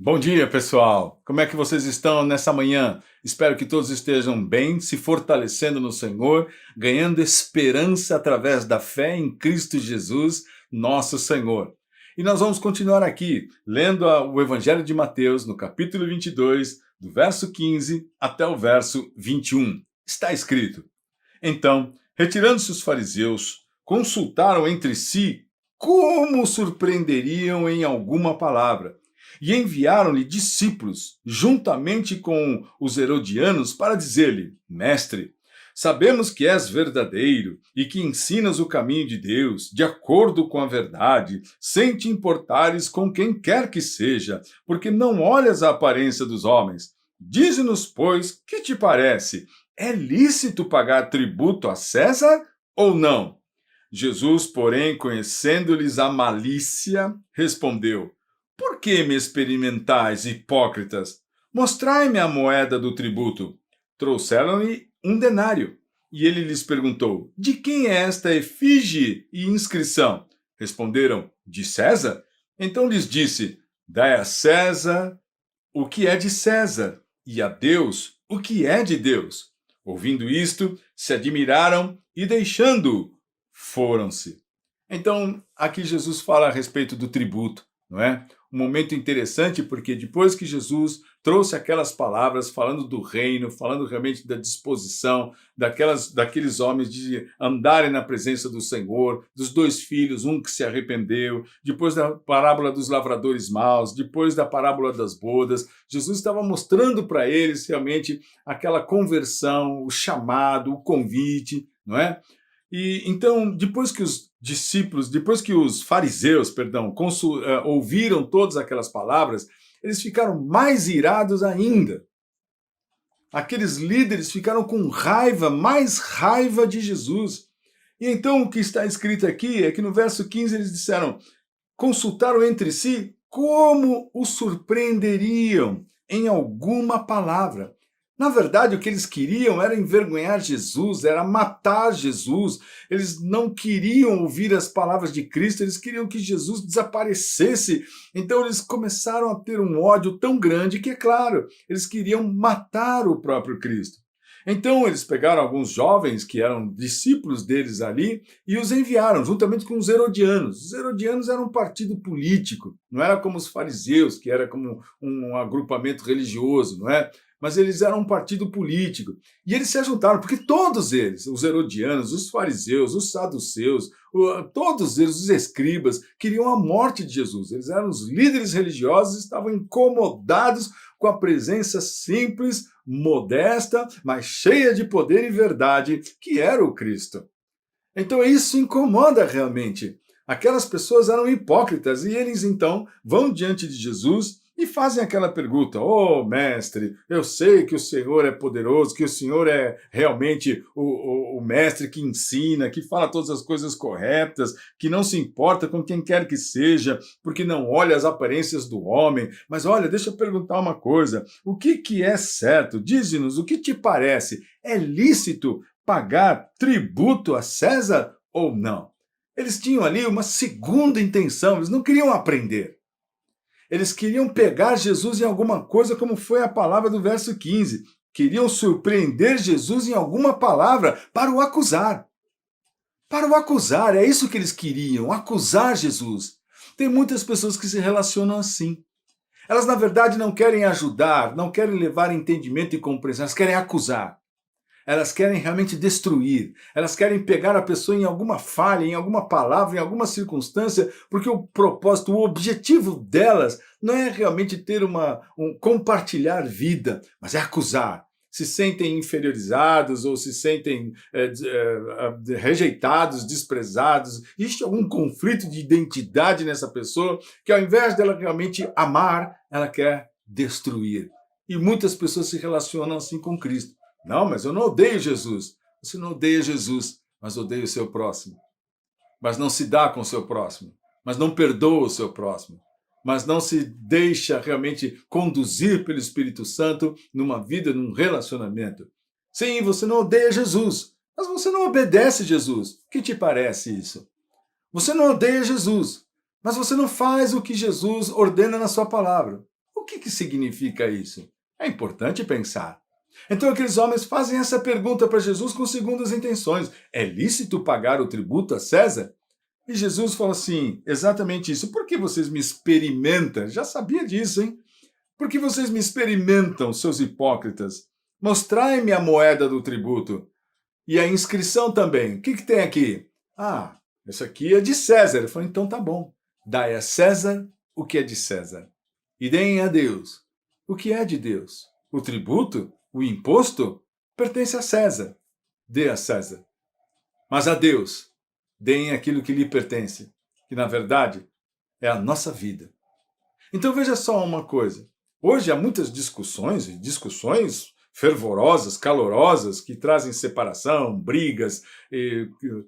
Bom dia, pessoal! Como é que vocês estão nessa manhã? Espero que todos estejam bem, se fortalecendo no Senhor, ganhando esperança através da fé em Cristo Jesus, nosso Senhor. E nós vamos continuar aqui, lendo o Evangelho de Mateus, no capítulo 22, do verso 15 até o verso 21. Está escrito: Então, retirando-se os fariseus, consultaram entre si como o surpreenderiam em alguma palavra. E enviaram-lhe discípulos, juntamente com os herodianos, para dizer-lhe: Mestre, sabemos que és verdadeiro e que ensinas o caminho de Deus, de acordo com a verdade, sem te importares com quem quer que seja, porque não olhas a aparência dos homens. Dize-nos, pois, que te parece? É lícito pagar tributo a César ou não? Jesus, porém, conhecendo-lhes a malícia, respondeu: Por que me experimentais, hipócritas? Mostrai-me a moeda do tributo. Trouxeram-lhe um denário. E ele lhes perguntou: De quem é esta efígie e inscrição? Responderam: De César. Então lhes disse: Dai a César o que é de César, e a Deus o que é de Deus. Ouvindo isto, se admiraram e, deixando-o, foram-se. Então, aqui Jesus fala a respeito do tributo, não é? Um momento interessante, porque depois que Jesus trouxe aquelas palavras falando do reino, falando realmente da disposição daqueles homens de andarem na presença do Senhor, dos dois filhos, um que se arrependeu, depois da parábola dos lavradores maus, depois da parábola das bodas, Jesus estava mostrando para eles realmente aquela conversão, o chamado, o convite, não é? E então, depois que os discípulos, depois que os fariseus, perdão, ouviram todas aquelas palavras, eles ficaram mais irados ainda. Aqueles líderes ficaram com raiva, mais raiva de Jesus. E então o que está escrito aqui é que no verso 15 eles disseram: consultaram entre si como o surpreenderiam em alguma palavra. Na verdade, o que eles queriam era envergonhar Jesus, era matar Jesus. Eles não queriam ouvir as palavras de Cristo, eles queriam que Jesus desaparecesse. Então, eles começaram a ter um ódio tão grande que, é claro, eles queriam matar o próprio Cristo. Então, eles pegaram alguns jovens que eram discípulos deles ali e os enviaram, juntamente com os herodianos. Os herodianos eram um partido político, não era como os fariseus, que era como um agrupamento religioso, não é? Mas eles eram um partido político. E eles se ajuntaram, porque todos eles, os herodianos, os fariseus, os saduceus, todos eles, os escribas, queriam a morte de Jesus. Eles eram os líderes religiosos e estavam incomodados com a presença simples, modesta, mas cheia de poder e verdade, que era o Cristo. Então isso incomoda realmente. Aquelas pessoas eram hipócritas e eles então vão diante de Jesus e fazem aquela pergunta: Oh, mestre, eu sei que o Senhor é poderoso, que o Senhor é realmente o mestre que ensina, que fala todas as coisas corretas, que não se importa com quem quer que seja, porque não olha as aparências do homem. Mas olha, deixa eu perguntar uma coisa: o que é certo? Dize-nos, o que te parece? É lícito pagar tributo a César ou não? Eles tinham ali uma segunda intenção, eles não queriam aprender. Eles queriam pegar Jesus em alguma coisa, como foi a palavra do verso 15. Queriam surpreender Jesus em alguma palavra para o acusar. Para o acusar, é isso que eles queriam, acusar Jesus. Tem muitas pessoas que se relacionam assim. Elas, na verdade, não querem ajudar, não querem levar entendimento e compreensão, elas querem acusar. Elas querem realmente destruir. Elas querem pegar a pessoa em alguma falha, em alguma palavra, em alguma circunstância, porque o propósito, o objetivo delas não é realmente ter compartilhar vida, mas é acusar. Se sentem inferiorizados ou se sentem rejeitados, desprezados. Existe algum conflito de identidade nessa pessoa que, ao invés dela realmente amar, ela quer destruir. E muitas pessoas se relacionam assim com Cristo. Não, mas eu não odeio Jesus. Você não odeia Jesus, mas odeia o seu próximo. Mas não se dá com o seu próximo. Mas não perdoa o seu próximo. Mas não se deixa realmente conduzir pelo Espírito Santo numa vida, num relacionamento. Sim, você não odeia Jesus, mas você não obedece Jesus. O que te parece isso? Você não odeia Jesus, mas você não faz o que Jesus ordena na sua palavra. O que significa isso? É importante pensar. Então aqueles homens fazem essa pergunta para Jesus com segundas intenções. É lícito pagar o tributo a César? E Jesus fala assim, exatamente isso. Por que vocês me experimentam? Já sabia disso, hein? Por que vocês me experimentam, seus hipócritas? Mostrai-me a moeda do tributo. E a inscrição também. O que tem aqui? Ah, isso aqui é de César. Ele falou, então tá bom. Dai a César o que é de César. E deem a Deus o que é de Deus. O tributo, o imposto, pertence a César. Dê a César. Mas a Deus, deem aquilo que lhe pertence, que na verdade é a nossa vida. Então veja só uma coisa. Hoje há muitas discussões fervorosas, calorosas, que trazem separação, brigas,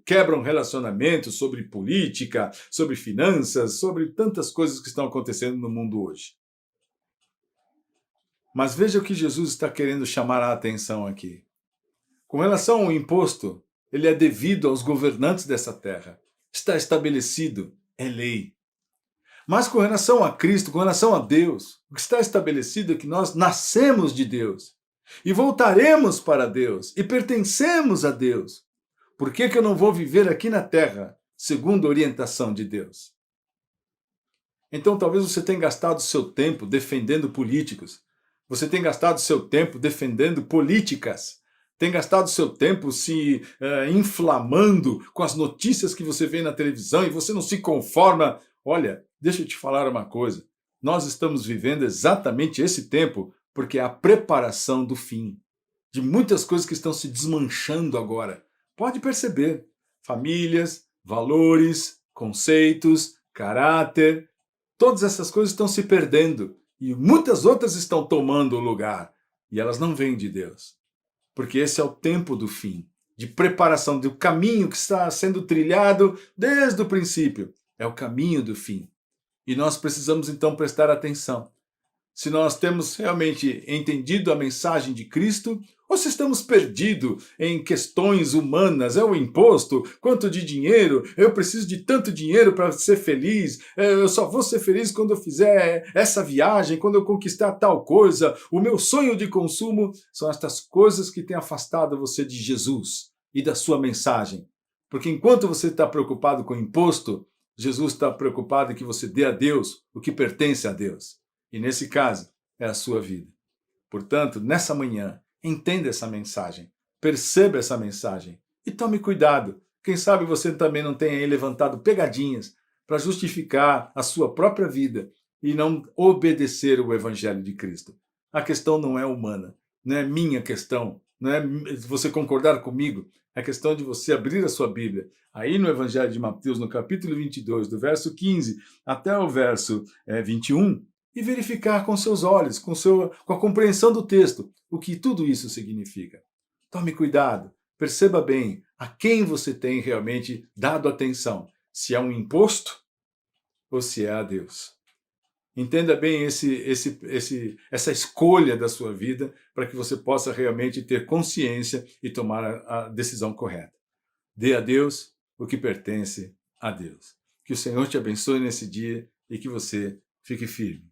quebram relacionamentos sobre política, sobre finanças, sobre tantas coisas que estão acontecendo no mundo hoje. Mas veja o que Jesus está querendo chamar a atenção aqui. Com relação ao imposto, ele é devido aos governantes dessa terra. Está estabelecido, é lei. Mas com relação a Cristo, com relação a Deus, o que está estabelecido é que nós nascemos de Deus e voltaremos para Deus e pertencemos a Deus. Por que eu não vou viver aqui na terra segundo a orientação de Deus? Então talvez você tenha gastado seu tempo defendendo políticos. Você tenha gastado seu tempo defendendo políticas. Tem gastado seu tempo se inflamando com as notícias que você vê na televisão e você não se conforma. Olha, deixa eu te falar uma coisa. Nós estamos vivendo exatamente esse tempo porque é a preparação do fim. De muitas coisas que estão se desmanchando agora. Pode perceber. Famílias, valores, conceitos, caráter. Todas essas coisas estão se perdendo. E muitas outras estão tomando o lugar. E elas não vêm de Deus. Porque esse é o tempo do fim. De preparação do caminho que está sendo trilhado desde o princípio. É o caminho do fim. E nós precisamos então prestar atenção. Se nós temos realmente entendido a mensagem de Cristo, ou se estamos perdidos em questões humanas, é o imposto, quanto de dinheiro, eu preciso de tanto dinheiro para ser feliz, eu só vou ser feliz quando eu fizer essa viagem, quando eu conquistar tal coisa, o meu sonho de consumo, são estas coisas que têm afastado você de Jesus e da sua mensagem. Porque enquanto você está preocupado com o imposto, Jesus está preocupado em que você dê a Deus o que pertence a Deus. E nesse caso, é a sua vida. Portanto, nessa manhã, entenda essa mensagem, perceba essa mensagem e tome cuidado. Quem sabe você também não tenha aí levantado pegadinhas para justificar a sua própria vida e não obedecer o Evangelho de Cristo. A questão não é humana, não é minha questão, não é você concordar comigo, é questão de você abrir a sua Bíblia. Aí no Evangelho de Mateus, no capítulo 22, do verso 15 até o verso 21, e verificar com seus olhos, com a compreensão do texto, o que tudo isso significa. Tome cuidado, perceba bem a quem você tem realmente dado atenção, se é um imposto ou se é a Deus. Entenda bem essa escolha da sua vida para que você possa realmente ter consciência e tomar a decisão correta. Dê a Deus o que pertence a Deus. Que o Senhor te abençoe nesse dia e que você fique firme.